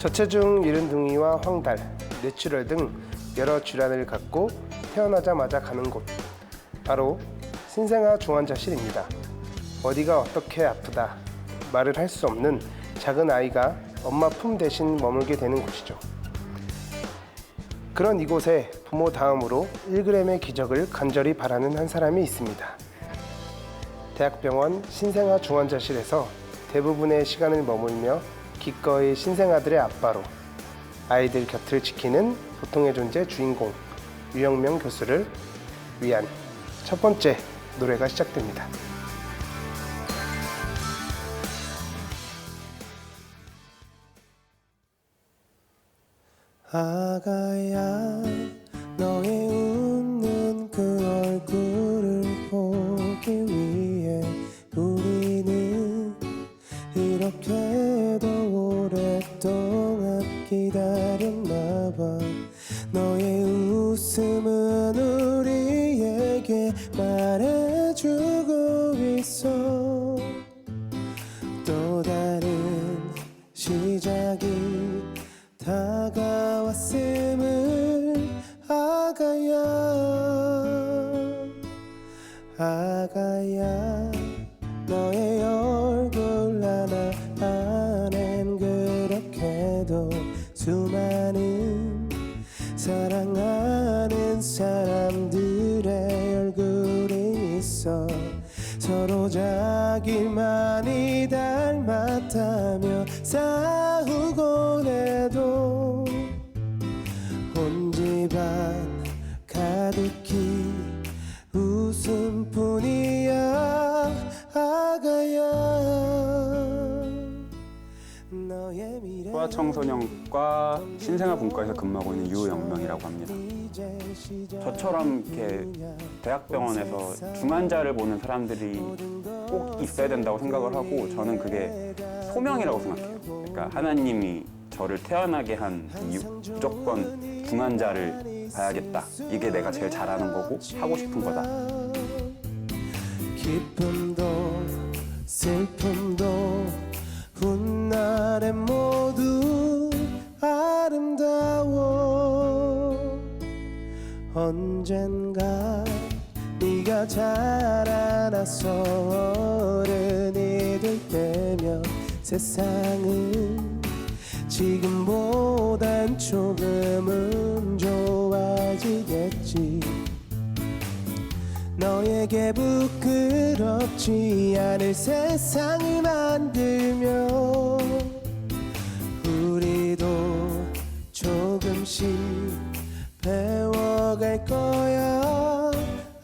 저체중 이른둥이와 황달, 뇌출혈 등 여러 질환을 갖고 태어나자마자 가는 곳, 바로 신생아 중환자실입니다. 어디가 어떻게 아프다 말을 할 수 없는 작은 아이가 엄마 품 대신 머물게 되는 곳이죠. 그런 이곳에 부모 다음으로 1g의 기적을 간절히 바라는 한 사람이 있습니다. 대학병원 신생아 중환자실에서 대부분의 시간을 머물며 기꺼이 신생아들의 아빠로 아이들 곁을 지키는 보통의 존재 주인공 유영명 교수를 위한 첫 번째 노래가 시작됩니다. 아가야, 너의 웃는 그 얼굴을 보기 위해 우리는 이렇게도 오랫동안 기다렸나 봐. 너의 웃음은 우리에게 말해주고 있어. 또 다른 시작이 다가왔음을 아가야, 아가야, 너의 얼굴 하나안엔 그렇게도 수많은 사랑하는 사람들의 얼굴이 있어. 서로 자기만이 닮았다며 싸우곤 해도 온 집안 가득히 웃음뿐이야. 아가야, 너의 미래. 소아청소년과 신생아 분과에서 근무하고 있는 유영명이라고 합니다. 저처럼 이렇게 대학병원에서 중환자를 보는 사람들이 꼭 있어야 된다고 생각을 하고, 저는 그게 소명이라고 생각해요. 그러니까 하나님이 저를 태어나게 한 이유, 무조건 중환자를 봐야겠다. 이게 내가 제일 잘하는 거고 하고 싶은 거다. 기쁨도 슬픔도 훗날에 모두 아름다워. 언젠가 네가 자라나서 어른이 될 때면 세상은 지금보단 조금은 좋아지겠지. 너에게 부끄럽지 않을 세상을 만들며 우리도 조금씩 배워갈 거야.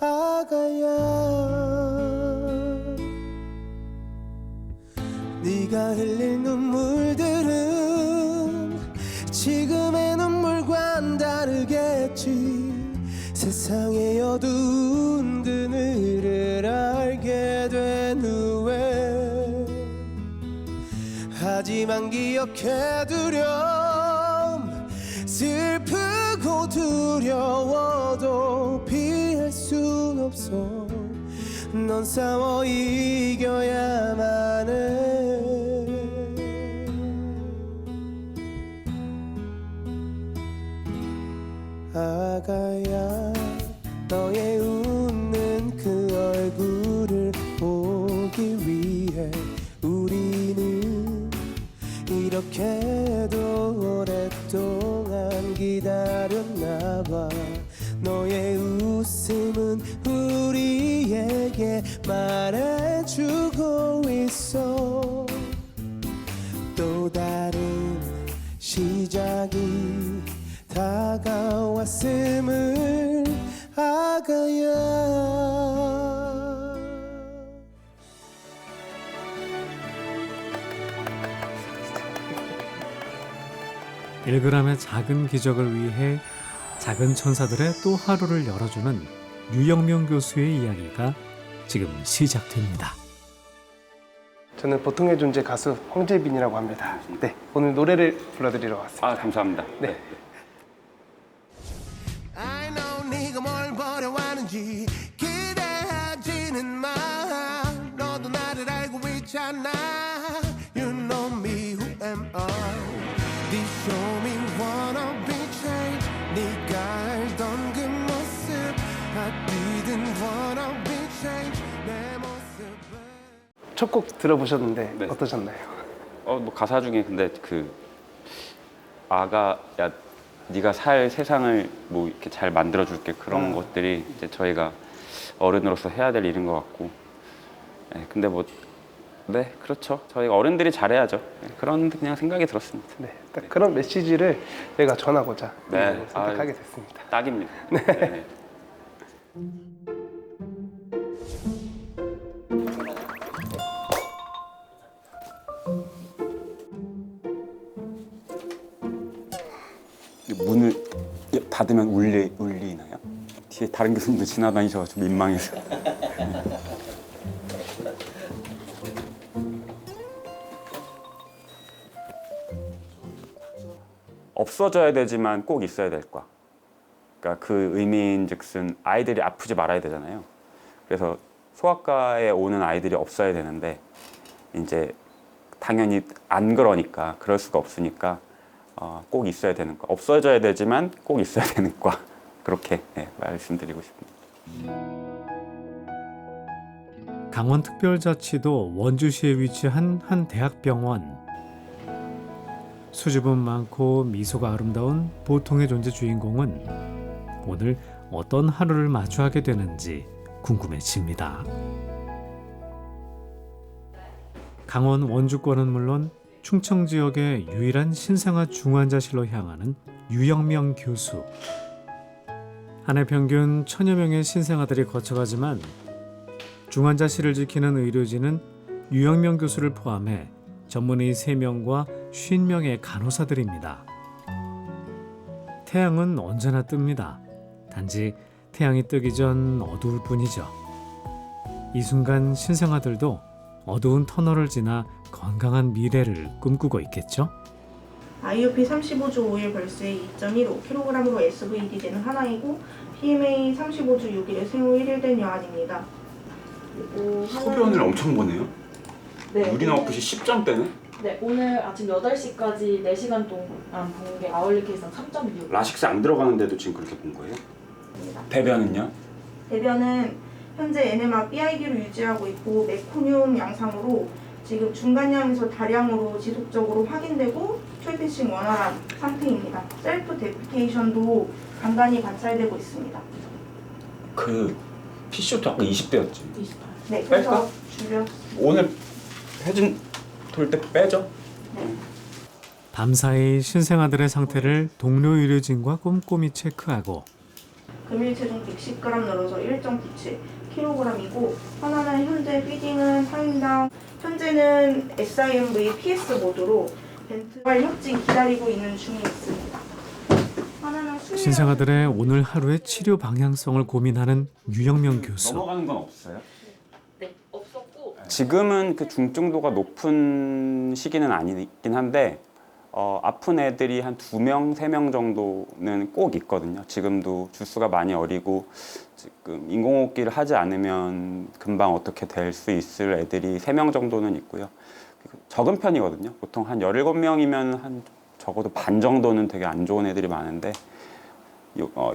아가야, 네가 흘릴 눈물들은 지금의 눈물과는 다르겠지. 세상의 어두운 그늘을 알게 된 후에 하지만 기억해두렴. 슬프고 두려워도 피할 순 없어. 넌 싸워 이겨야만 해. 아가야, 너의 웃는 그 얼굴을 보기 위해 우리는 이렇게도 오랫동안 기다렸나 봐. 너의 웃음은 우리에게 말해주고 있어. 또 다른 시작이 다가왔음을 아가야. 1g의 작은 기적을 위해 작은 천사들의 또 하루를 열어주는 유영명 교수의 이야기가 지금 시작됩니다. 저는 보통의 존재 가수 황재빈이라고 합니다. 네, 오늘 노래를 불러드리러 왔습니다. 아, 감사합니다. 네. I know 네가 뭘 버려하는지 기대하지는 마. 너도 나를 알고 있잖아. You know me, who am I? 네 첫 곡 들어보셨는데 네. 어떠셨나요? 뭐 가사 중에 근데 그 아가 야 네가 살 세상을 뭐 이렇게 잘 만들어 줄게 그런 것들이 이제 저희가 어른으로서 해야 될 일인 것 같고. 네, 근데 뭐 네, 그렇죠. 저희가 어른들이 잘해야죠. 네, 그런 그냥 생각이 들었습니다. 네, 딱 그런 메시지를 저희가 전하고자 네. 선택하게 됐습니다. 딱입니다. 네. 문을 닫으면 울리나요? 뒤에 다른 교수님도 지나다니셔서 민망해서. 없어져야 되지만 꼭 있어야 될 과. 그러니까 그 의미인즉슨 아이들이 아프지 말아야 되잖아요. 그래서 소아과에 오는 아이들이 없어야 되는데 이제 당연히 안 그러니까 그럴 수가 없으니까 꼭 있어야 되는 과. 없어져야 되지만 꼭 있어야 되는 과. 그렇게 말씀드리고 싶습니다. 강원특별자치도 원주시에 위치한 한 대학병원. 수줍음 많고 미소가 아름다운 보통의 존재 주인공은 오늘 어떤 하루를 마주하게 되는지 궁금해집니다. 강원 원주권은 물론 충청 지역의 유일한 신생아 중환자실로 향하는 유영명 교수. 한 해 평균 1000여 명의 신생아들이 거쳐가지만 중환자실을 지키는 의료진은 유영명 교수를 포함해 전문의 3명과 50명의 간호사들입니다. 태양은 언제나 뜹니다. 단지 태양이 뜨기 전 어두울 뿐이죠. 이 순간 신생아들도 어두운 터널을 지나 건강한 미래를 꿈꾸고 있겠죠? IUP 35주 5일 벌스에 2.15kg으로 SVD 되는 하나이고 PMA 35주 6일에 생후 1일 된 여아입니다. 그리고 소변을 엄청 보네요. 네. 유린 아웃풋이 10점대네. 네, 오늘 아침 8시까지 4시간 동안 본 게 아울리 케이스는 3.6. 라식스 안 들어가는데도 지금 그렇게 본 거예요? 대변은요? 대변은 현재 NMR BID로 유지하고 있고 메코늄 양상으로 지금 중간량에서 다량으로 지속적으로 확인되고 트래피싱 원활한 상태입니다. 셀프 데피케이션도 간간히 관찰되고 있습니다. 그 PCO도 아까 20대였지. 28. 네, 그래서 줄여 오늘 회진 돌 때 빼죠? 밤사이 신생아들의 상태를 동료 의료진과 꼼꼼히 체크하고 금일 체중 110g 늘어서 1.97kg이고 하나는 현재 피딩은 4인당 현재는 SIMV PS 모드로 벤트발 협진 기다리고 있는 중에 있습니다. 하나는 수면 신생아들의 오늘 하루의 치료 방향성을 고민하는 유영명 교수. 넘어가는 건 없어요? 네, 없었고 지금은 그 중증도가 높은 시기는 아니긴 한데 아픈 애들이 한 2명, 3명 정도는 꼭 있거든요. 지금도 주수가 많이 어리고 지금 인공호흡기를 하지 않으면 금방 어떻게 될 수 있을 애들이 3명 정도는 있고요. 적은 편이거든요. 보통 한 17명이면 한 적어도 반 정도는 되게 안 좋은 애들이 많은데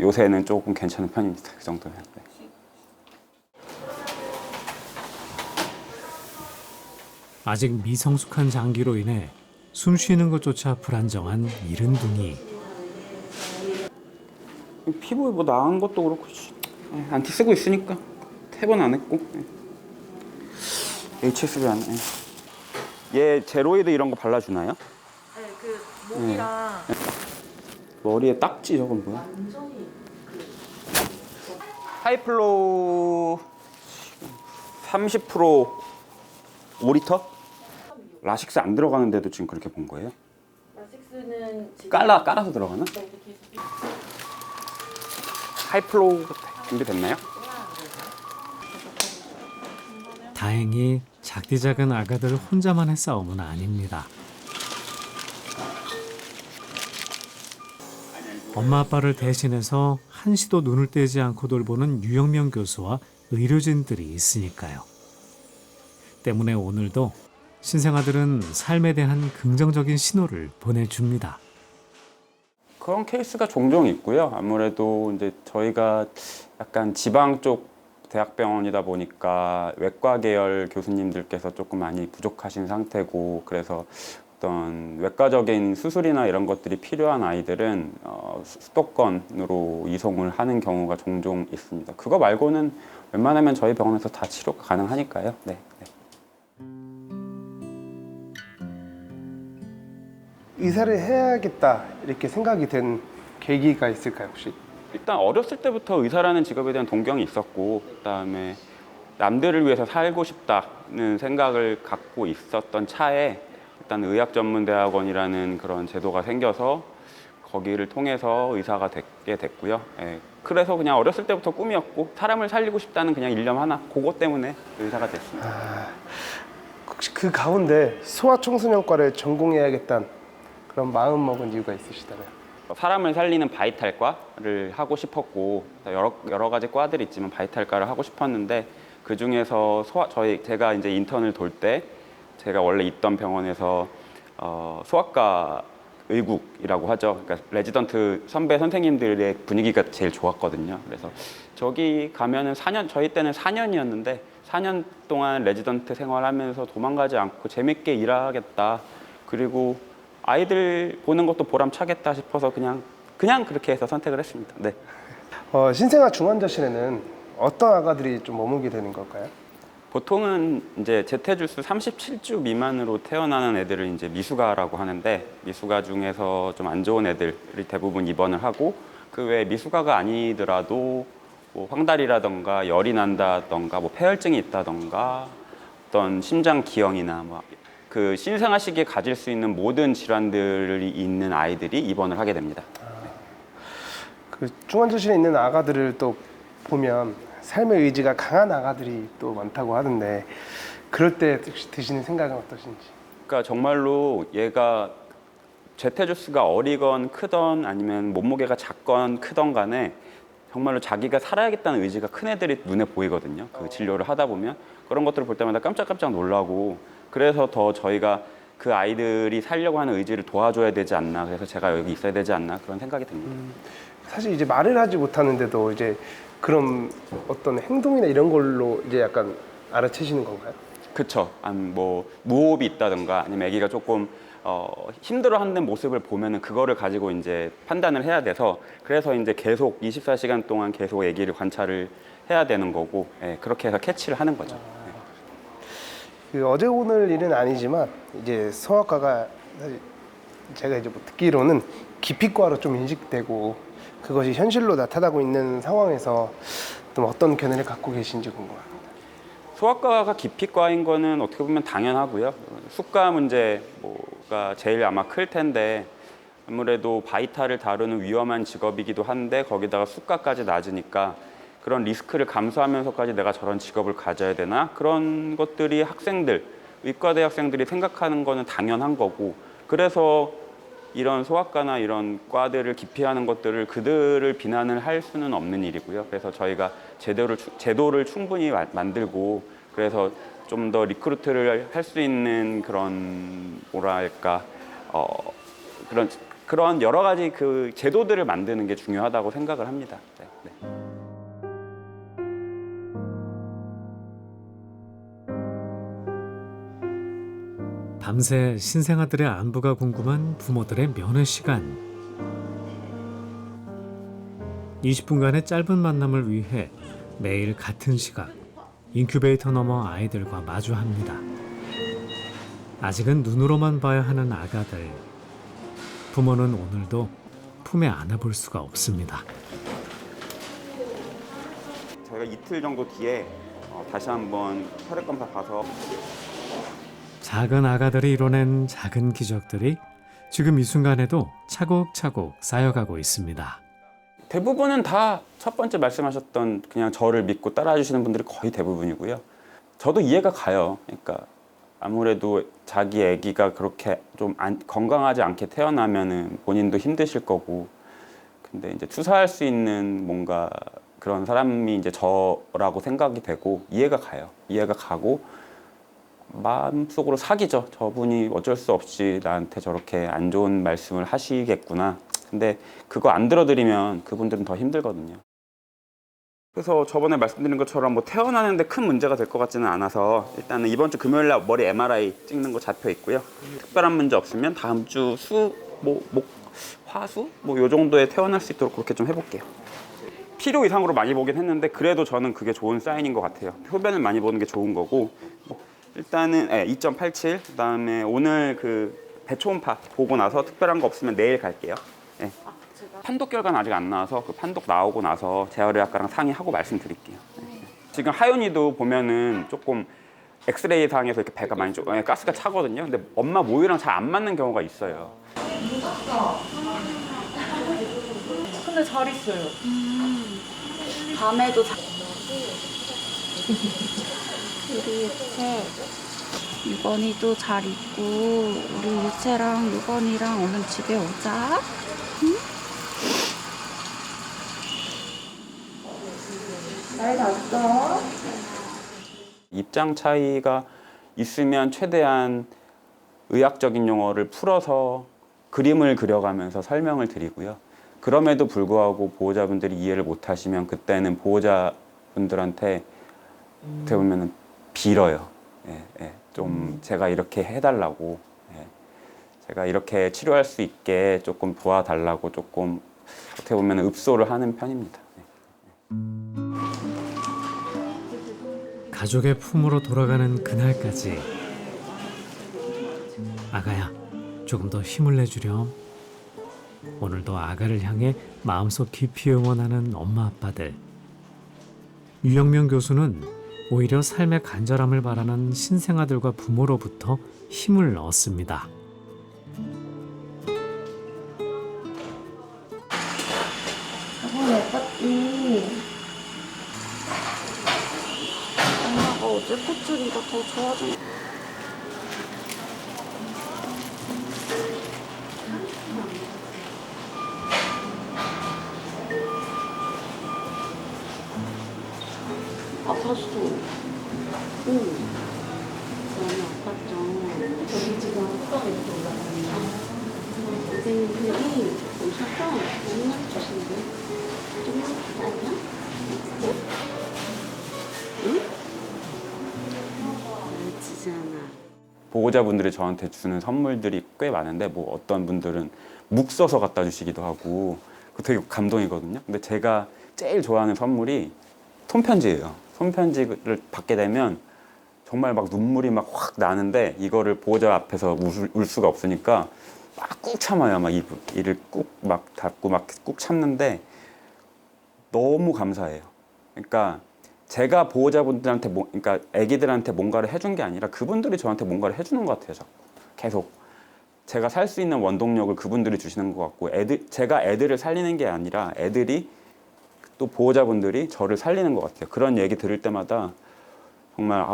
요새는 조금 괜찮은 편입니다. 그 정도면. 네. 아직 미성숙한 장기로 인해 숨 쉬는 것조차 불안정한 이른둥이. 피부에 뭐 나은 것도 그렇고 안티 쓰고 있으니까 퇴번 안 했고 HSV 안 해. 얘 제로이드 이런 거 발라주나요? 네, 그 목이랑 머리에 딱지 저건 뭐야? 완전히 하이플로우 30% 5리터? 라식스 안 들어가는데도 지금 그렇게 본 거예요? 라식스는 지금 깔아서 들어가나? 네, 이렇게 하이플로우 준비됐나요? 다행히 작디 작은 아가들 혼자만의 싸움은 아닙니다. 엄마 아빠를 대신해서 한시도 눈을 떼지 않고 돌보는 유영명 교수와 의료진들이 있으니까요. 때문에 오늘도 신생아들은 삶에 대한 긍정적인 신호를 보내줍니다. 그런 케이스가 종종 있고요. 아무래도 이제 저희가 약간 지방 쪽 대학병원이다 보니까 외과 계열 교수님들께서 조금 많이 부족하신 상태고, 그래서 어떤 외과적인 수술이나 이런 것들이 필요한 아이들은 수도권으로 이송을 하는 경우가 종종 있습니다. 그거 말고는 웬만하면 저희 병원에서 다 치료가 가능하니까요. 네. 의사를 해야겠다 이렇게 생각이 된 계기가 있을까요 혹시? 일단 어렸을 때부터 의사라는 직업에 대한 동경이 있었고, 그다음에 남들을 위해서 살고 싶다는 생각을 갖고 있었던 차에 일단 의학전문대학원이라는 그런 제도가 생겨서 거기를 통해서 의사가 되게 됐고요. 예, 그래서 그냥 어렸을 때부터 꿈이었고, 사람을 살리고 싶다는 그냥 일념 하나, 그것 때문에 의사가 됐습니다. 혹시 그 가운데 소아청소년과를 전공해야겠다는 그런 마음 먹은 이유가 있으시다면? 사람을 살리는 바이탈과를 하고 싶었고, 여러 가지 과들이 있지만 바이탈과를 하고 싶었는데, 그 중에서 제가 이제 인턴을 돌 때 제가 원래 있던 병원에서 소아과 의국이라고 하죠. 그러니까 레지던트 선배 선생님들의 분위기가 제일 좋았거든요. 그래서 저기 가면은 저희 때는 4년이었는데 4년 동안 레지던트 생활하면서 도망가지 않고 재밌게 일하겠다. 그리고 아이들 보는 것도 보람차겠다 싶어서 그냥 그렇게 해서 선택을 했습니다. 네. 신생아 중환자실에는 어떤 아가들이 좀 머물게 되는 걸까요? 보통은 이제 제테주스 37주 미만으로 태어나는 애들을 이제 미숙아라고 하는데, 미숙아 중에서 좀 안 좋은 애들이 대부분 입원을 하고, 그 외에 미숙아가 아니더라도 뭐 황달이라던가 열이 난다던가 뭐 폐혈증이 있다던가 어떤 심장 기형이나 뭐 그 신생아 시기에 가질 수 있는 모든 질환들이 있는 아이들이 입원을 하게 됩니다. 그 중환자실에 있는 아가들을 또 보면 삶의 의지가 강한 아가들이 또 많다고 하던데, 그럴 때 드시는 생각은 어떠신지? 그러니까 정말로 얘가 제테주스가 어리건 크던 아니면 몸무게가 작건 크던 간에 정말로 자기가 살아야겠다는 의지가 큰 애들이 눈에 보이거든요. 그 진료를 하다 보면 그런 것들을 볼 때마다 깜짝깜짝 놀라고, 그래서 더 저희가 그 아이들이 살려고 하는 의지를 도와줘야 되지 않나, 그래서 제가 여기 있어야 되지 않나 그런 생각이 듭니다. 사실 이제 말을 하지 못하는데도 이제 그런 어떤 행동이나 이런 걸로 이제 약간 알아채시는 건가요? 그쵸. 뭐 무호흡이 있다든가 아니면 아기가 조금 힘들어하는 모습을 보면은 그거를 가지고 이제 판단을 해야 돼서, 그래서 이제 계속 24시간 동안 계속 아기를 관찰을 해야 되는 거고, 예, 그렇게 해서 캐치를 하는 거죠. 그 어제 오늘 일은 아니지만 이제 소아과가 사실 제가 이제 뭐 듣기로는 기피과로 좀 인식되고 그것이 현실로 나타나고 있는 상황에서 좀 어떤 견해를 갖고 계신지 궁금합니다. 소아과가 기피과인 거는 어떻게 보면 당연하고요. 숙가 문제가 제일 아마 클 텐데, 아무래도 바이탈을 다루는 위험한 직업이기도 한데 거기다가 숙가까지 낮으니까 그런 리스크를 감수하면서까지 내가 저런 직업을 가져야 되나? 그런 것들이 의과대 학생들이 생각하는 거는 당연한 거고, 그래서 이런 소아과나 이런 과들을 기피하는 것들을 그들을 비난을 할 수는 없는 일이고요. 그래서 저희가 제도를 충분히 만들고, 그래서 좀 더 리크루트를 할 수 있는 그런 뭐랄까 그런 여러 가지 그 제도들을 만드는 게 중요하다고 생각을 합니다. 네. 밤새 신생아들의 안부가 궁금한 부모들의 면회 시간. 20분간의 짧은 만남을 위해 매일 같은 시각 인큐베이터 너머 아이들과 마주합니다. 아직은 눈으로만 봐야 하는 아가들. 부모는 오늘도 품에 안아볼 수가 없습니다. 저희가 이틀 정도 뒤에 다시 한번 혈액 검사 가서 작은 아가들이 이뤄낸 작은 기적들이 지금 이 순간에도 차곡차곡 쌓여가고 있습니다. 대부분은 다 첫 번째 말씀하셨던 그냥 저를 믿고 따라와 주시는 분들이 거의 대부분이고요. 저도 이해가 가요. 그러니까 아무래도 자기 아기가 그렇게 좀 건강하지 않게 태어나면은 본인도 힘드실 거고, 근데 이제 투사할 수 있는 뭔가 그런 사람이 이제 저라고 생각이 되고 이해가 가요. 이해가 가고 마음속으로 사기죠. 저분이 어쩔 수 없이 나한테 저렇게 안 좋은 말씀을 하시겠구나. 근데 그거 안 들어드리면 그분들은 더 힘들거든요. 그래서 저번에 말씀드린 것처럼 뭐 태어나는데 큰 문제가 될 것 같지는 않아서 일단은 이번 주 금요일 날 머리 MRI 찍는 거 잡혀 있고요. 특별한 문제 없으면 다음 주 화수 요 정도에 태어날 수 있도록 그렇게 좀 해볼게요. 필요 이상으로 많이 보긴 했는데 그래도 저는 그게 좋은 사인인 것 같아요. 흡연을 많이 보는 게 좋은 거고 일단은 2.87 그다음에 오늘 그 배초음파 보고 나서 특별한 거 없으면 내일 갈게요. 네. 판독 결과는 아직 안 나와서 그 판독 나오고 나서 재활의학과랑 상의하고 말씀드릴게요. 네. 지금 하윤이도 보면은 조금 엑스레이 상에서 이렇게 배가 많이 가스가 차거든요. 근데 엄마 모유랑 잘 안 맞는 경우가 있어요. 근데 잘 있어요. 밤에도 잘. 우리 유채 유건이도 잘 있고 우리 유채랑 유건이랑 얼른 집에 오자. 응? 잘 잤어? 입장 차이가 있으면 최대한 의학적인 용어를 풀어서 그림을 그려가면서 설명을 드리고요. 그럼에도 불구하고 보호자분들이 이해를 못 하시면 그때는 보호자분들한테 어떻게 보면 빌어요. 좀 제가 이렇게 해달라고, 제가 이렇게 치료할 수 있게 조금 도와달라고 조금 어떻게 보면 읍소를 하는 편입니다. 가족의 품으로 돌아가는 그날까지 아가야, 조금 더 힘을 내주렴. 오늘도 아가를 향해 마음속 깊이 응원하는 엄마 아빠들. 유영명 교수는 오히려 삶의 간절함을 바라는 신생아들과 부모로부터 힘을 얻습니다. 너무 예뻤지? 엄마가 어제 코줄이가 더 좋아진 아팠어. 응. 너무 아팠죠. 여기 지금 턱이 이렇게 올라가는 선생님들이 오셔서 영양 주시는데 좀 예쁘지 않냐? 응? 그렇지잖아. 보호자분들이 저한테 주는 선물들이 꽤 많은데 뭐 어떤 분들은 묵 써서 갖다 주시기도 하고 그거 되게 감동이거든요. 근데 제가 제일 좋아하는 선물이 손편지예요. 손편지를 받게 되면 정말 막 눈물이 막 확 나는데 이거를 보호자 앞에서 울 수가 없으니까 막 꾹 참아요. 막 이를 꾹 막 닫고 막 꾹 참는데 너무 감사해요. 그러니까 제가 보호자분들한테 그러니까 아기들한테 뭔가를 해준 게 아니라 그분들이 저한테 뭔가를 해주는 것 같아요. 자꾸 계속 제가 살 수 있는 원동력을 그분들이 주시는 것 같고 제가 애들을 살리는 게 아니라 애들이 또 보호자분들이 저를 살리는 것 같아요. 그런 얘기 들을 때마다 정말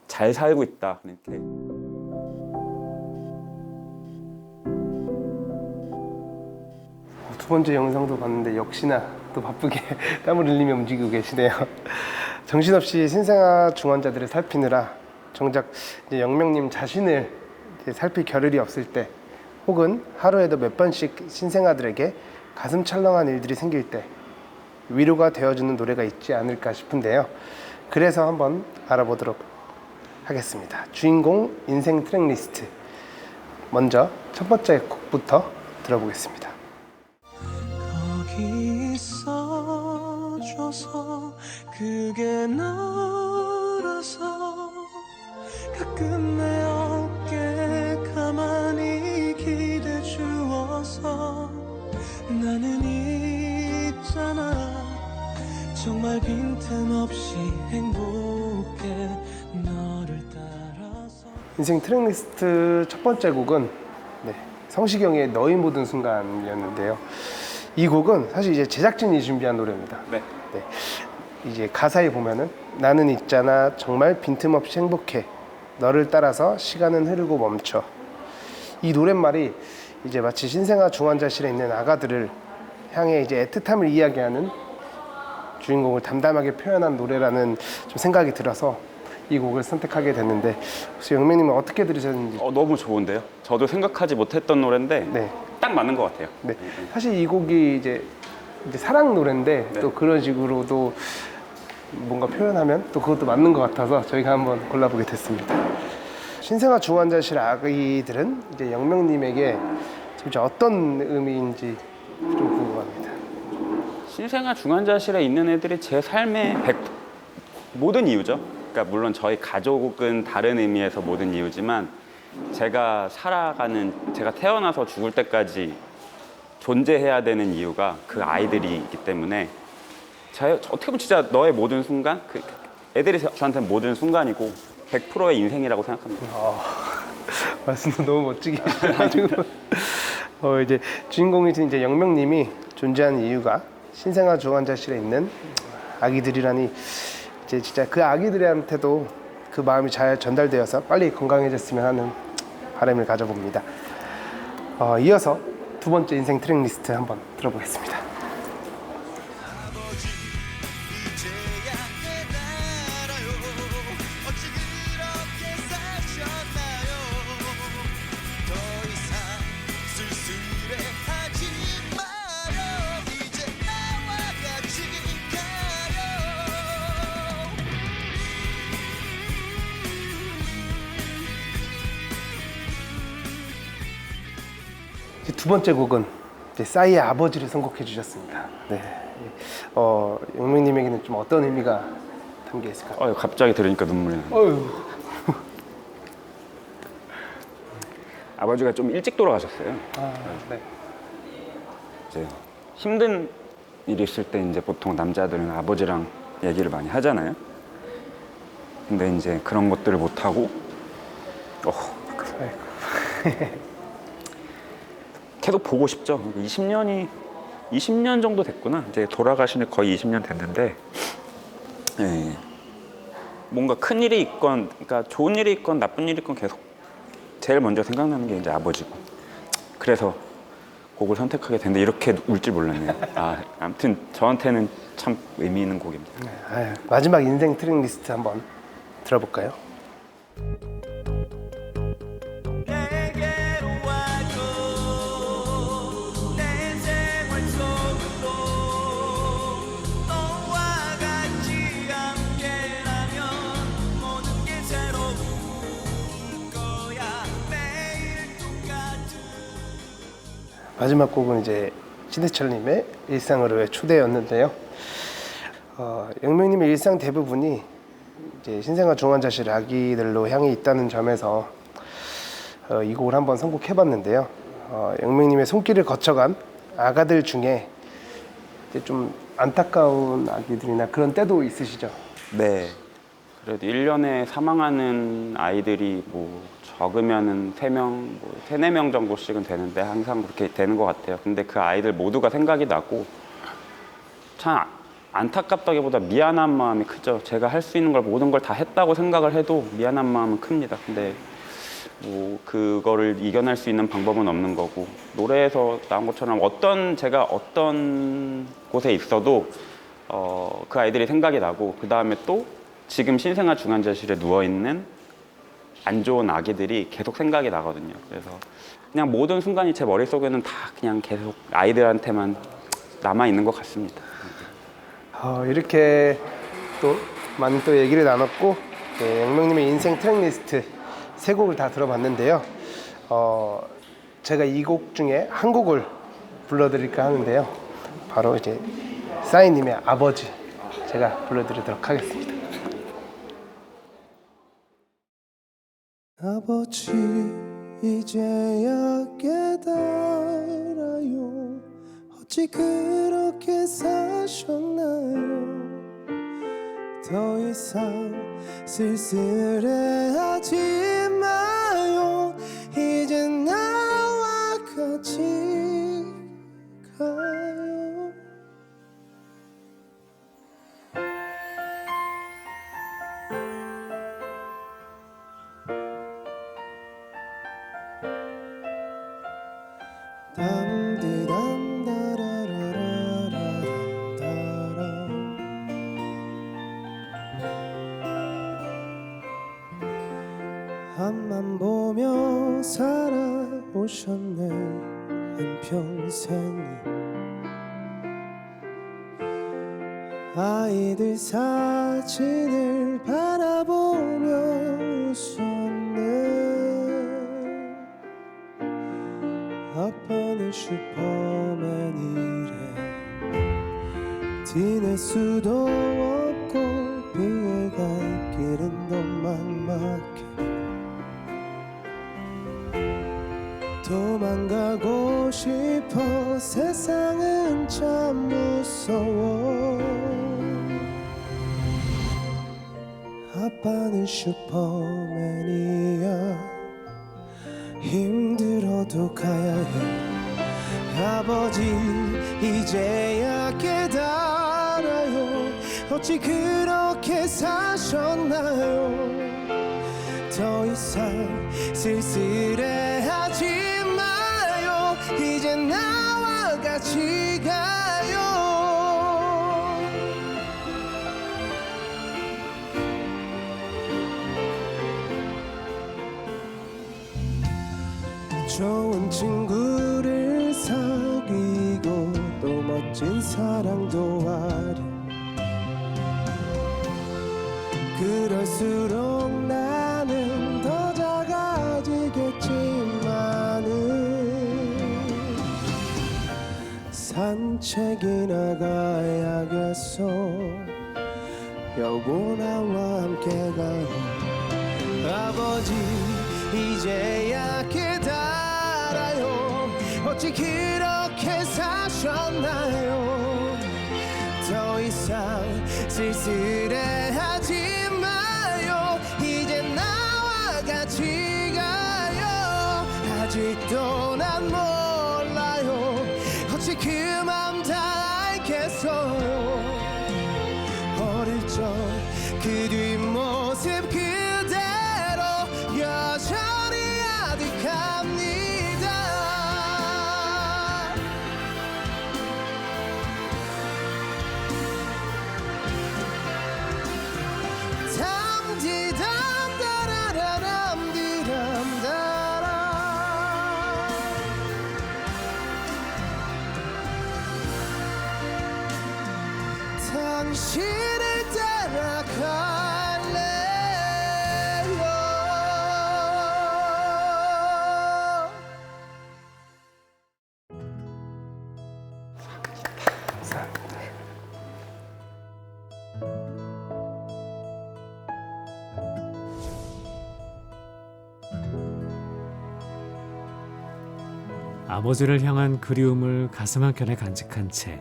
잘 살고 있다 이렇게. 두 번째 영상도 봤는데 역시나 또 바쁘게 땀을 흘리며 움직이고 계시네요. 정신없이 신생아 중환자들을 살피느라 정작 이제 영명님 자신을 이제 살필 겨를이 없을 때 혹은 하루에도 몇 번씩 신생아들에게 가슴 찰렁한 일들이 생길 때 위로가 되어주는 노래가 있지 않을까 싶은데요. 그래서 한번 알아보도록 하겠습니다. 주인공 인생 트랙리스트. 먼저 첫 번째 곡부터 들어보겠습니다. 거기 있어줘서 그게 너라서 가끔 내 어깨 가만히 기대 주어서 나는 있잖아 정말 빈틈없이 행복해 너를 따라서. 인생 트랙리스트 첫 번째 곡은 성시경의 너의 모든 순간이었는데요. 이 곡은 사실 이제 제작진이 준비한 노래입니다. 네. 이제 가사에 보면은 나는 있잖아 정말 빈틈없이 행복해 너를 따라서 시간은 흐르고 멈춰. 이 노랫말이 이제 마치 신생아 중환자실에 있는 아가들을 향해 이제 애틋함을 이야기하는 주인공을 담담하게 표현한 노래라는 좀 생각이 들어서 이 곡을 선택하게 됐는데 혹시 영명님은 어떻게 들으셨는지? 너무 좋은데요. 저도 생각하지 못했던 노래인데 딱 맞는 것 같아요. 사실 이 곡이 이제 이제 사랑 노래인데 네. 또 그런 식으로도 뭔가 표현하면 또 그것도 맞는 것 같아서 저희가 한번 골라보게 됐습니다. 신생아 중환자실 아기들은 이제 영명님에게 진짜 어떤 의미인지 좀 궁금합니다. 신생아 중환자실에 있는 애들이 제 삶의 모든 이유죠. 그러니까 물론 저희 가족은 다른 의미에서 모든 이유지만 제가 살아가는, 제가 태어나서 죽을 때까지 존재해야 되는 이유가 그 아이들이기 때문에 어떻게 보면 진짜 너의 모든 순간, 애들이 저한테는 모든 순간이고 100%의 인생이라고 생각합니다. 말씀도 너무 멋지게 해주셔가지고 이제 주인공이신 이제 영명님이 존재하는 이유가 신생아 중환자실에 있는 아기들이라니 이제 진짜 그 아기들한테도 그 마음이 잘 전달되어서 빨리 건강해졌으면 하는 바람을 가져봅니다. 이어서 두 번째 인생 트랙리스트 한번 들어보겠습니다. 두 번째 곡은 이제 싸이의 아버지를 선곡해 주셨습니다. 네. 영명님에게는 좀 어떤 의미가 담겨 있을까요? 갑자기 들으니까 눈물이 나요. 어휴. 아버지가 좀 일찍 돌아가셨어요. 네. 이제 힘든 일이 있을 때 이제 보통 남자들은 아버지랑 얘기를 많이 하잖아요. 근데 이제 그런 것들을 못 하고 계속 보고 싶죠. 20년 정도 됐구나. 이제 돌아가시는 거의 20년 됐는데, 예. 뭔가 큰 일이 있건, 그러니까 좋은 일이 있건 나쁜 일이 있건 계속 제일 먼저 생각나는 게 이제 아버지고. 그래서 곡을 선택하게 됐는데 이렇게 울 줄 몰랐네요. 아무튼 저한테는 참 의미 있는 곡입니다. 마지막 인생 트랙리스트 한번 들어볼까요? 마지막 곡은 이제 신해철님의 일상으로의 초대였는데요. 영명님의 일상 대부분이 이제 신생아 중환자실 아기들로 향해 있다는 점에서 이 곡을 한번 선곡해봤는데요. 영명님의 손길을 거쳐간 아가들 중에 이제 좀 안타까운 아기들이나 그런 때도 있으시죠? 네. 그래도 1년에 사망하는 아이들이 뭐 적으면은 3명, 3, 4명 정도씩은 되는데 항상 그렇게 되는 것 같아요. 근데 그 아이들 모두가 생각이 나고 참 안타깝다기보다 미안한 마음이 크죠. 제가 할 수 있는 걸 모든 걸 다 했다고 생각을 해도 미안한 마음은 큽니다. 근데 뭐 그거를 이겨낼 수 있는 방법은 없는 거고, 노래에서 나온 것처럼 제가 어떤 곳에 있어도 그 아이들이 생각이 나고, 그 다음에 또 지금 신생아 중환자실에 누워있는 안 좋은 아기들이 계속 생각이 나거든요. 그래서 그냥 모든 순간이 제 머릿속에는 다 그냥 계속 아이들한테만 남아있는 것 같습니다. 이렇게 또 많은 또 얘기를 나눴고, 네, 영명님의 인생 트랙리스트 3곡을 다 들어봤는데요. 제가 이 곡 중에 한 곡을 불러드릴까 하는데요. 바로 이제 싸이님의 아버지 제가 불러드리도록 하겠습니다. 아버지 이제야 깨달아요. 어찌 그렇게 사셨나요? 더 이상 쓸쓸해하지 마요. 이제 나와 같이 가요. 앞만 보며 살아오셨네 한평생을. 아이들 사진을 바라보며 웃었네. 아빠는 슈퍼맨이래. 티낼 수도 없고 비에 갈 길은 더 막막해. 도망가고 싶어. 세상은 참 무서워. 아빠는 슈퍼맨이야. 힘들어도 가야 해. 아버지 이제야 깨달아요. 어찌 그렇게 사셨나요. 더 이상 쓸쓸해하지 마요. 이제 나와 같이 가요. 좋은 친구를 사귀고 또 멋진 사랑도 하려. 그럴수록 나는 더 작아지겠지만은 산책이나 가야겠어. 여보 나와 함께 가요. 아버지 이제야 깨달아요. 어찌 그렇게 사셨나요. 더 이상 쓸쓸해하지 마요. 이제 나와 같이 가요. 아직도 난 몰라요. 어찌 그 맘 다 알겠어요. 어릴 적 그 뒷모습 그대로 여전히 아득합니다. 당신을 따라갈래요. 아버지를 향한 그리움을 가슴 한켠에 간직한 채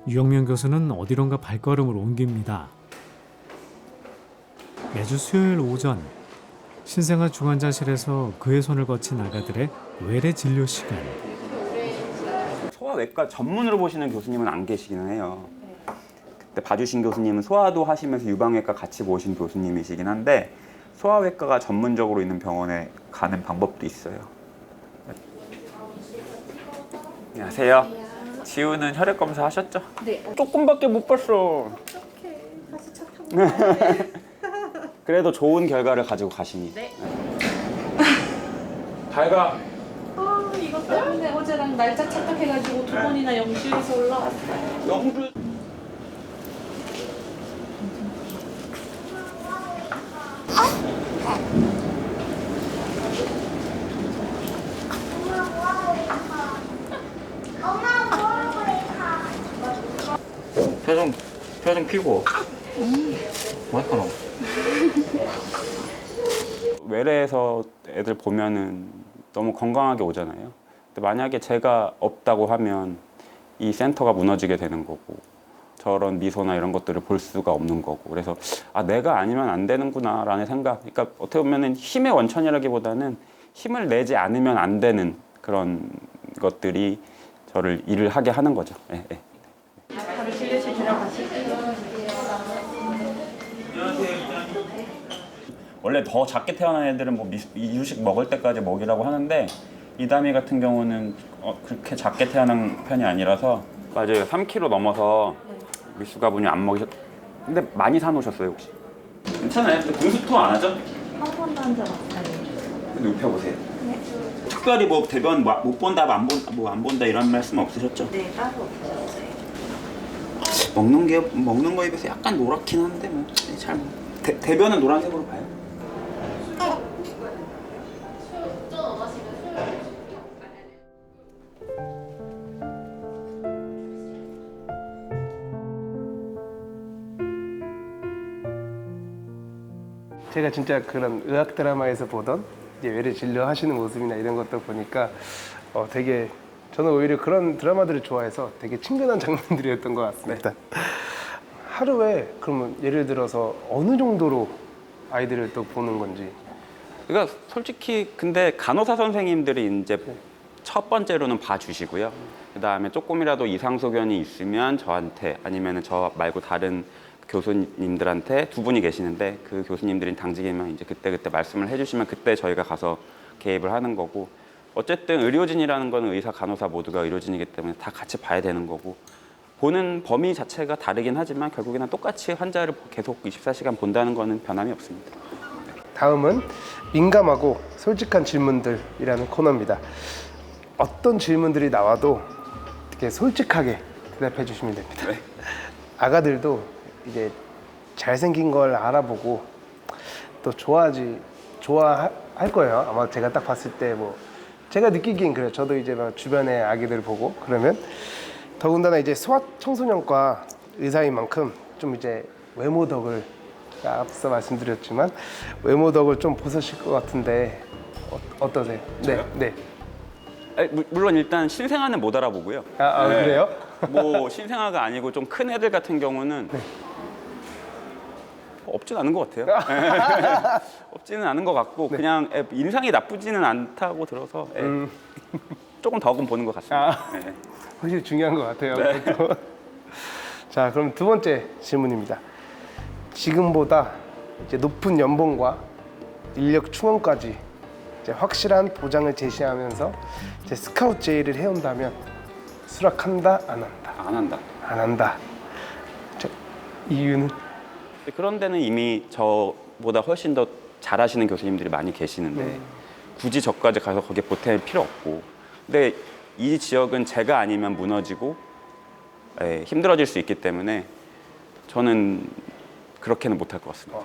유영명 교수는 어디론가 발걸음을 옮깁니다. 매주 수요일 오전 신생아 중환자실에서 그의 손을 거친 아가들의 외래 진료 시간. 소아외과 전문으로 보시는 교수님은 안 계시기는 해요. 그때 봐주신 교수님은 소아도 하시면서 유방외과 같이 보신 교수님이시긴 한데 소아외과가 전문적으로 있는 병원에 가는 방법도 있어요. 안녕하세요. 지우는 혈액 검사 하셨죠? 네. 조금밖에 못 봤어. 어떡해. 다시 차 타고 그래도 좋은 결과를 가지고 가시니. 네. 잘 가. 이것 때문에 어제랑 날짜 착각해가지고 2번이나 영주에서 올라왔어요. 영주. 표정 피고. 뭐할까 너? 외래에서 애들 보면은 너무 건강하게 오잖아요. 근데 만약에 제가 없다고 하면 이 센터가 무너지게 되는 거고 저런 미소나 이런 것들을 볼 수가 없는 거고 그래서 아 내가 아니면 안 되는구나 라는 생각. 그러니까 어떻게 보면은 힘의 원천이라기보다는 힘을 내지 않으면 안 되는 그런 것들이 저를 일을 하게 하는 거죠. 예, 예. 바로 진료실 들어가실게요. 원래 더 작게 태어난 애들은 뭐 이유식 먹을 때까지 먹이라고 하는데 이다미 같은 경우는 그렇게 작게 태어난 편이 아니라서 맞아요. 3kg 넘어서 미숙아분이 안 먹이셨. 근데 많이 사놓으셨어요 혹시? 괜찮아요. 근데 공수토 안 하죠? 한 번도 한 적 없어요. 근데 눕혀보세요. 네. 특별히 뭐 대변 못 본다, 안 본다 이런 말씀 없으셨죠? 네, 따로 없었어요. 먹는 거에 비해서 약간 노랗긴 한데 뭐 잘 대변은 노란색으로 봐요. 제가 진짜 그런 의학 드라마에서 보던 이제 외래 진료하시는 모습이나 이런 것도 보니까 되게 저는 오히려 그런 드라마들을 좋아해서 되게 친근한 장면들이었던 것 같습니다. 하루에 그러면 예를 들어서 어느 정도로 아이들을 또 보는 건지. 그러니까 솔직히 근데 간호사 선생님들이 이제 첫 번째로는 봐주시고요. 그 다음에 조금이라도 이상 소견이 있으면 저한테 아니면 저 말고 다른 교수님들한테 두 분이 계시는데 그 교수님들이 당직이면 이제 그때 말씀을 해주시면 그때 저희가 가서 개입을 하는 거고 어쨌든 의료진이라는 거는 의사, 간호사 모두가 의료진이기 때문에 다 같이 봐야 되는 거고 보는 범위 자체가 다르긴 하지만 결국에는 똑같이 환자를 계속 24시간 본다는 거는 변함이 없습니다. 다음은 민감하고 솔직한 질문들이라는 코너입니다. 어떤 질문들이 나와도 이렇게 솔직하게 대답해 주시면 됩니다. 네. 아가들도 이제 잘생긴 걸 알아보고 또 좋아할 거예요. 아마 제가 딱 봤을 때 뭐 제가 느끼기엔 그래요. 저도 이제 막 주변에 아기들 보고 그러면 더군다나 이제 소아청소년과 의사인 만큼 좀 이제 외모 덕을 앞서 말씀드렸지만 외모 덕을 좀 보셨을 것 같은데 어떠세요? 저요? 네. 물론 일단 신생아는 못 알아보고요. 네. 그래요? 뭐 신생아가 아니고 좀 큰 애들 같은 경우는 없진 않은 것 같아요. 없지는 않은 것 같고 그냥 인상이 나쁘지는 않다고 들어서 조금 덕은 보는 것 같습니다. 네. 확실히 중요한 것 같아요. 네. 그것도. 자, 그럼 두 번째 질문입니다. 지금보다 이제 높은 연봉과 인력 충원까지 이제 확실한 보장을 제시하면서 이제 스카우트 제의를 해온다면 수락한다, 안 한다? 안 한다. 안 한다. 저, 이유는? 그런 데는 이미 저보다 훨씬 더 잘하시는 교수님들이 많이 계시는데 네. 굳이 저까지 가서 거기에 보탤 필요 없고 근데 이 지역은 제가 아니면 무너지고 힘들어질 수 있기 때문에 저는 그렇게는 못할 것 같습니다.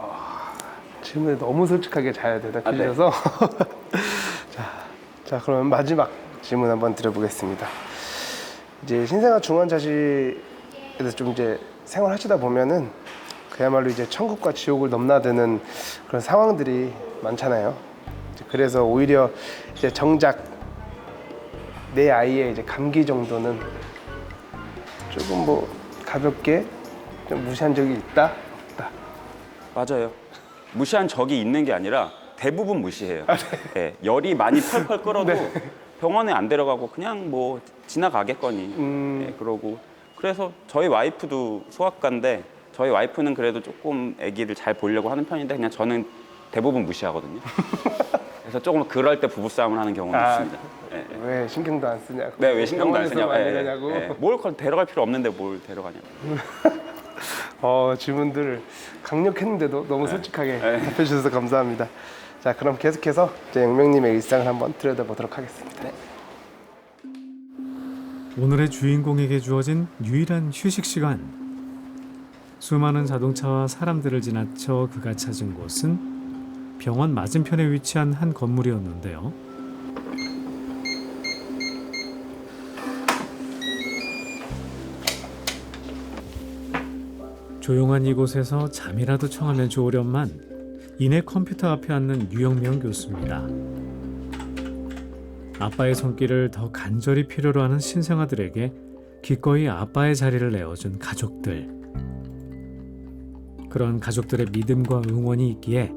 질문에 너무 솔직하게 잘 대답해 주셔서 자, 그러면 마지막 질문 한번 드려보겠습니다. 이제 신생아 중환자실에서 좀 이제 생활하시다 보면은 그야말로 이제 천국과 지옥을 넘나드는 그런 상황들이 많잖아요. 그래서 오히려 이제 정작 내 아이의 이제 감기 정도는 조금 뭐 가볍게 좀 무시한 적이 있다? 없다? 맞아요. 무시한 적이 있는 게 아니라 대부분 무시해요. 네, 열이 많이 펄펄 끓어도 병원에 안 데려가고 그냥 뭐 지나가겠거니 그러고 그래서 저희 와이프도 소아과인데 저희 와이프는 그래도 조금 아기를 잘 보려고 하는 편인데 그냥 저는 대부분 무시하거든요. 그래서 조금 그럴 때 부부싸움을 하는 경우가 있습니다. 네. 왜 신경도 안 쓰냐고? 네, 왜 신경도 안 병원에서 쓰냐고. 안 되냐고? 뭘 데려갈 필요 없는데 뭘 데려가냐고. 질문들 강력했는데도 너무 솔직하게 답해 주셔서 감사합니다. 자, 그럼 계속해서 이제 영명님의 일상을 한번 들여다보도록 하겠습니다. 오늘의 주인공에게 주어진 유일한 휴식 시간. 수많은 자동차와 사람들을 지나쳐 그가 찾은 곳은 병원 맞은편에 위치한 한 건물이었는데요. 조용한 이곳에서 잠이라도 청하면 좋으련만 이내 컴퓨터 앞에 앉는 유영명 교수입니다. 아빠의 손길을 더 간절히 필요로 하는 신생아들에게 기꺼이 아빠의 자리를 내어준 가족들. 그런 가족들의 믿음과 응원이 있기에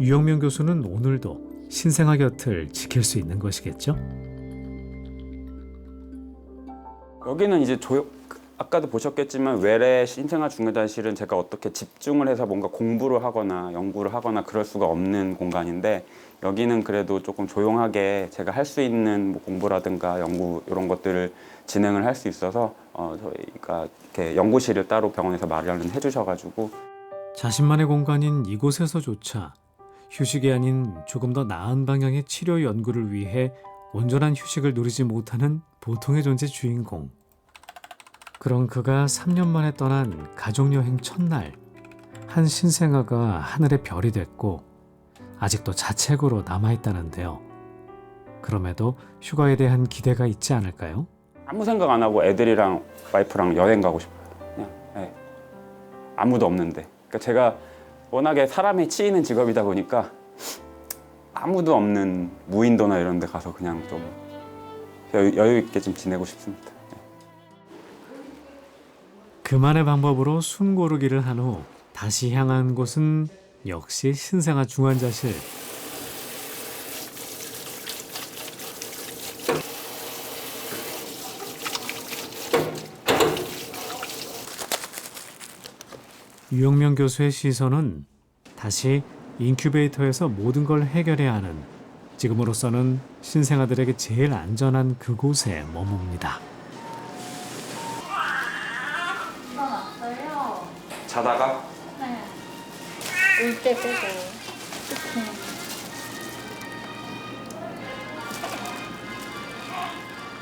유영명 교수는 오늘도 신생아 곁을 지킬 수 있는 것이겠죠? 여기는 이제 아까도 보셨겠지만 외래 신생아 중환자실은 제가 어떻게 집중을 해서 뭔가 공부를 하거나 연구를 하거나 그럴 수가 없는 공간인데 여기는 그래도 조금 조용하게 제가 할 수 있는 뭐 공부라든가 연구 이런 것들을 진행을 할 수 있어서 저희가 이렇게 연구실을 따로 병원에서 마련을 해주셔가지고 자신만의 공간인 이곳에서조차 휴식이 아닌 조금 더 나은 방향의 치료 연구를 위해 온전한 휴식을 누리지 못하는 보통의 존재 주인공. 그런 그가 3년 만에 떠난 가족여행 첫날, 한 신생아가 하늘의 별이 됐고 아직도 자책으로 남아있다는데요. 그럼에도 휴가에 대한 기대가 있지 않을까요? 아무 생각 안 하고 애들이랑 와이프랑 여행 가고 싶어요. 그냥 아무도 없는데. 그러니까 제가 워낙에 사람에 치이는 직업이다 보니까 아무도 없는 무인도나 이런 데 가서 그냥 좀 여유 있게 좀 지내고 싶습니다. 그만의 방법으로 숨 고르기를 한 후 다시 향한 곳은 역시 신생아 중환자실. 유영명 교수의 시선은 다시 인큐베이터에서 모든 걸 해결해야 하는, 지금으로서는 신생아들에게 제일 안전한 그곳에 머뭅니다. 일어났어요. 자다가 네. 울 때 빼고.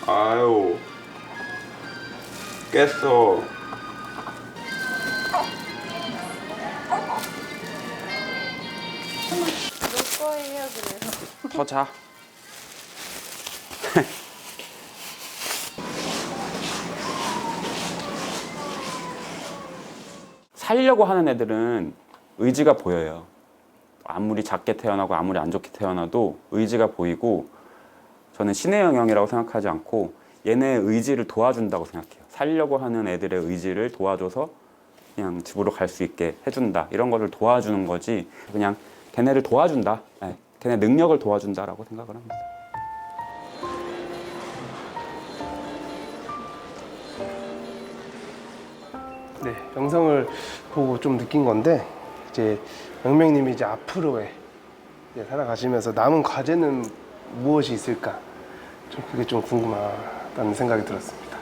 아유 깼어. 몇 거예요, 그래서? 더 자. 살려고 하는 애들은 의지가 보여요. 아무리 작게 태어나고 아무리 안 좋게 태어나도 의지가 보이고, 저는 신의 영역이라고 생각하지 않고 얘네의 의지를 도와준다고 생각해요. 살려고 하는 애들의 의지를 도와줘서 그냥 집으로 갈 수 있게 해준다, 이런 것을 도와주는 거지, 그냥 걔네를 도와준다, 걔네 능력을 도와준다라고 생각을 합니다. 네, 영상을 보고 좀 느낀 건데, 이제 영명님이 이제 앞으로의 이제 살아가시면서 남은 과제는 무엇이 있을까? 좀 그게 좀 궁금하다는 생각이 들었습니다.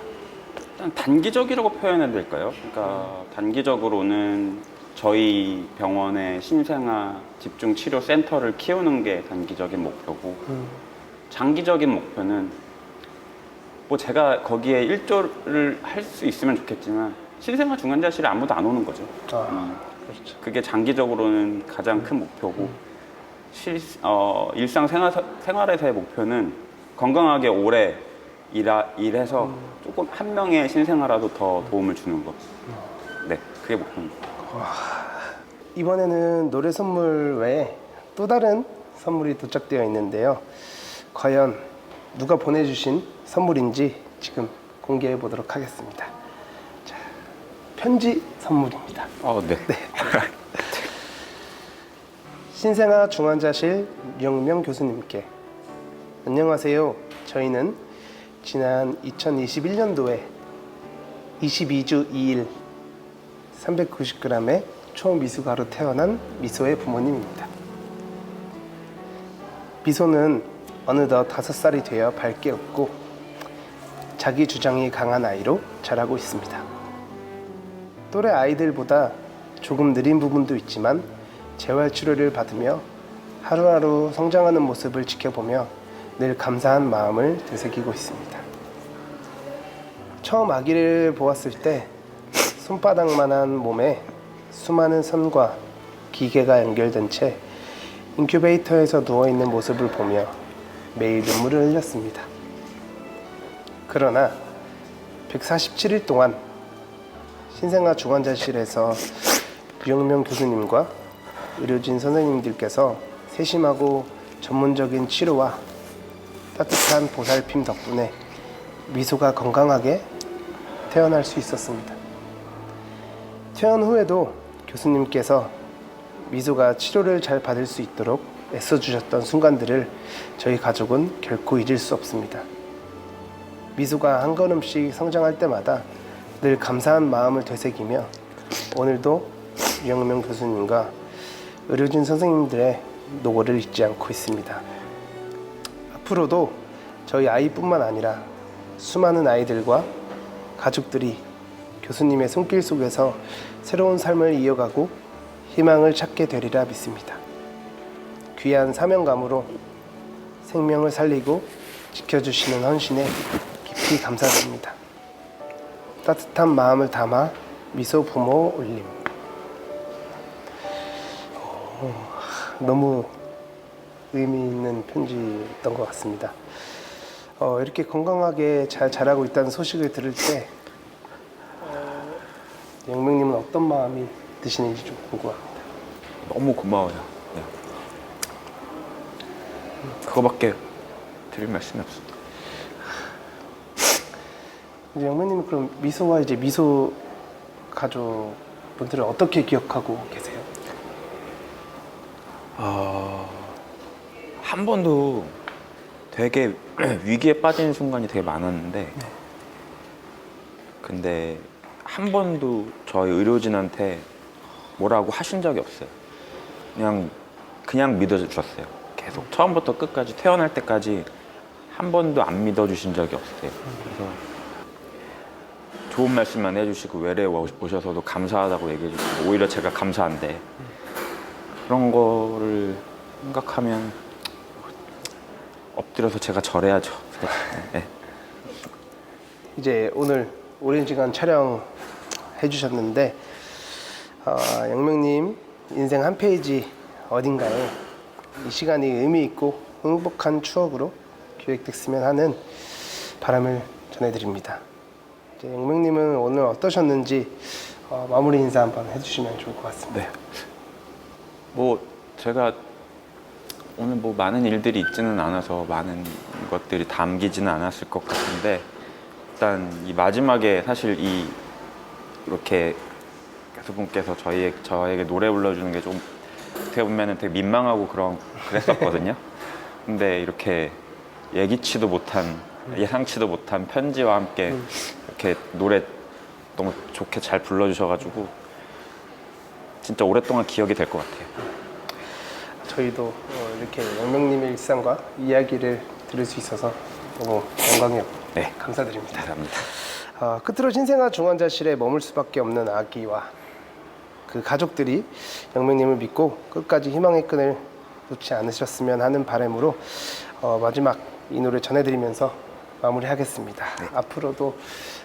일단 단기적이라고 표현해야 될까요? 그러니까 단기적으로는 저희 병원의 신생아 집중 치료 센터를 키우는 게 단기적인 목표고, 장기적인 목표는 뭐 제가 거기에 일조를 할 수 있으면 좋겠지만 신생아 중환자실에 아무도 안 오는 거죠. 그렇죠. 그게 장기적으로는 가장 큰 목표고, 일상 생활에서의 목표는 건강하게 오래 일해서 조금 한 명의 신생아라도 더 도움을 주는 것. 네, 그게 목표입니다. 이번에는 노래 선물 외에 또 다른 선물이 도착되어 있는데요. 과연 누가 보내주신 선물인지 지금 공개해 보도록 하겠습니다. 자, 편지 선물입니다. 네. 신생아 중환자실 유영명 교수님께, 안녕하세요. 저희는 지난 2021년도에 22주 2일 390g의 초미숙아로 태어난 미소의 부모님입니다. 미소는 어느덧 5살이 되어 밝게 웃고 자기 주장이 강한 아이로 자라고 있습니다. 또래 아이들보다 조금 느린 부분도 있지만 재활 치료를 받으며 하루하루 성장하는 모습을 지켜보며 늘 감사한 마음을 되새기고 있습니다. 처음 아기를 보았을 때 손바닥만한 몸에 수많은 선과 기계가 연결된 채 인큐베이터에서 누워있는 모습을 보며 매일 눈물을 흘렸습니다. 그러나 147일 동안 신생아 중환자실에서 유영명 교수님과 의료진 선생님들께서 세심하고 전문적인 치료와 따뜻한 보살핌 덕분에 미소가 건강하게 태어날 수 있었습니다. 퇴원 후에도 교수님께서 미소가 치료를 잘 받을 수 있도록 애써주셨던 순간들을 저희 가족은 결코 잊을 수 없습니다. 미소가 한 걸음씩 성장할 때마다 늘 감사한 마음을 되새기며 오늘도 유영명 교수님과 의료진 선생님들의 노고를 잊지 않고 있습니다. 앞으로도 저희 아이뿐만 아니라 수많은 아이들과 가족들이 교수님의 손길 속에서 새로운 삶을 이어가고 희망을 찾게 되리라 믿습니다. 귀한 사명감으로 생명을 살리고 지켜주시는 헌신에 깊이 감사드립니다. 따뜻한 마음을 담아 미소 부모 올림. 너무 의미 있는 편지였던 것 같습니다. 이렇게 건강하게 잘 자라고 있다는 소식을 들을 때 영명님은 어떤 마음이 드시는지 좀 궁금합니다. 너무 고마워요. 네. 그거밖에 드릴 말씀이 없습니다. 이제 영명님은 그럼 미소와 이제 미소 가족분들을 어떻게 기억하고 계세요? 한 번도 되게 위기에 빠진 순간이 되게 많았는데 근데 한 번도 저희 의료진한테 뭐라고 하신 적이 없어요. 그냥 믿어주셨어요. 계속 처음부터 끝까지 태어날 때까지 한 번도 안 믿어주신 적이 없어요. 그래서 좋은 말씀만 해주시고 외래에 오셔서도 감사하다고 얘기해주시고 오히려 제가 감사한데 그런 거를 생각하면 엎드려서 제가 절해야죠. 네. 이제 오늘 오랜 시간 촬영해 주셨는데 영명님 인생 한 페이지 어딘가에 이 시간이 의미 있고 행복한 추억으로 기획됐으면 하는 바람을 전해드립니다. 이제 영명님은 오늘 어떠셨는지 마무리 인사 한번 해주시면 좋을 것 같습니다. 네. 뭐 제가 오늘 뭐 많은 일들이 있지는 않아서 많은 것들이 담기지는 않았을 것 같은데 일단 이 마지막에 사실 이렇게 가수분께서 저에게 노래 불러주는 게 좀 어떻게 보면은 되게 민망하고 그랬었거든요. 근데 이렇게 예기치도 못한 예상치도 못한 편지와 함께 이렇게 노래 너무 좋게 잘 불러주셔가지고 진짜 오랫동안 기억이 될 것 같아요. 저희도 이렇게 영명님의 일상과 이야기를 들을 수 있어서 너무 영광이었고 네. 감사드립니다. 감사합니다. 끝으로 신생아 중환자실에 머물 수밖에 없는 아기와 그 가족들이 영명님을 믿고 끝까지 희망의 끈을 놓지 않으셨으면 하는 바람으로 마지막 이 노래 전해드리면서 마무리하겠습니다. 네. 앞으로도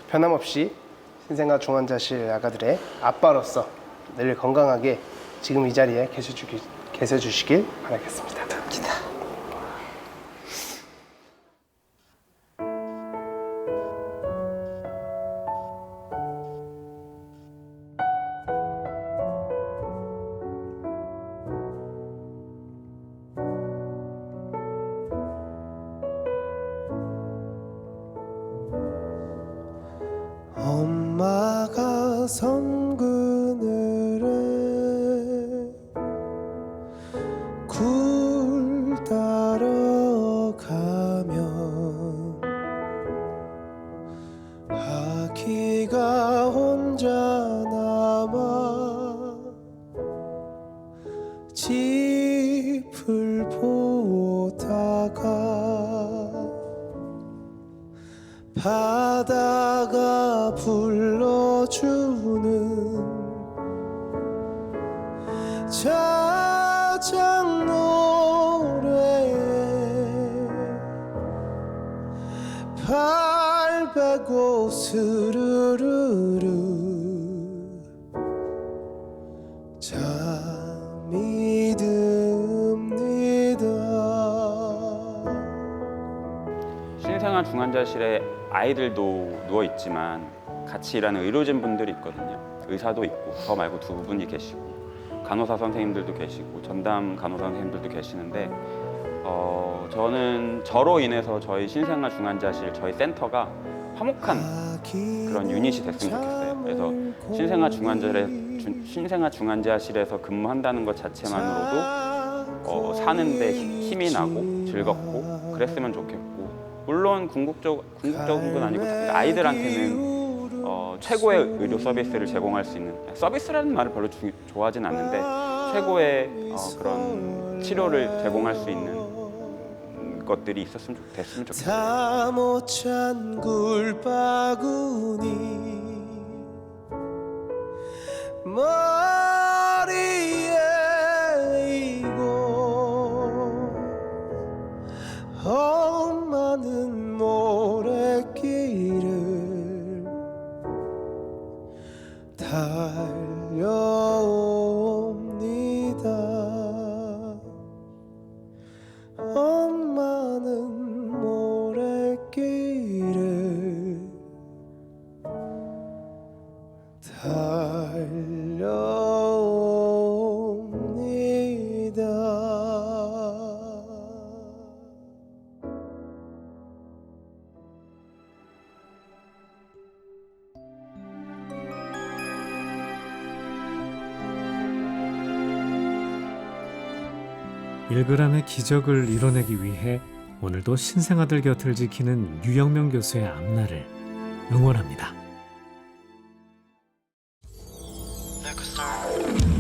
변함없이 신생아 중환자실 아가들의 아빠로서 늘 건강하게 지금 이 자리에 계셔주시길 바라겠습니다. 감사합니다. 엄마가 선 그늘에 굴 따러 가면 아기가 혼자 남아 짚을 보다가 바다가 불러주는 저장 노래에 발 베고 스르르르 잠이 듭니다. 신생아 중환자실에 아이들도 누워 있지만 같이 일하는 의료진 분들이 있거든요. 의사도 있고 저 말고 두 분이 계시고 간호사 선생님들도 계시고 전담 간호사 선생님들도 계시는데 저는 저로 인해서 저희 신생아 중환자실 저희 센터가 화목한 그런 유닛이 됐으면 좋겠어요. 그래서 신생아 중환자실에서 근무한다는 것 자체만으로도 사는데 힘이 나고 즐겁고 그랬으면 좋겠고 물론 궁극적인 건 아니고 아이들한테는 최고의 의료 서비스를 제공할 수 있는 서비스라는 말을 별로 좋아하진 않는데 최고의 그런 치료를 제공할 수 있는 것들이 됐으면 좋겠어요. 다 못 찬 굴바구니 머리에 이고 엄마는 모래길을 길을 달려옵니다. 일그람의 기적을 이뤄내기 위해 오늘도 신생아들 곁을 지키는 유영명 교수의 앞날을 응원합니다. Like a star.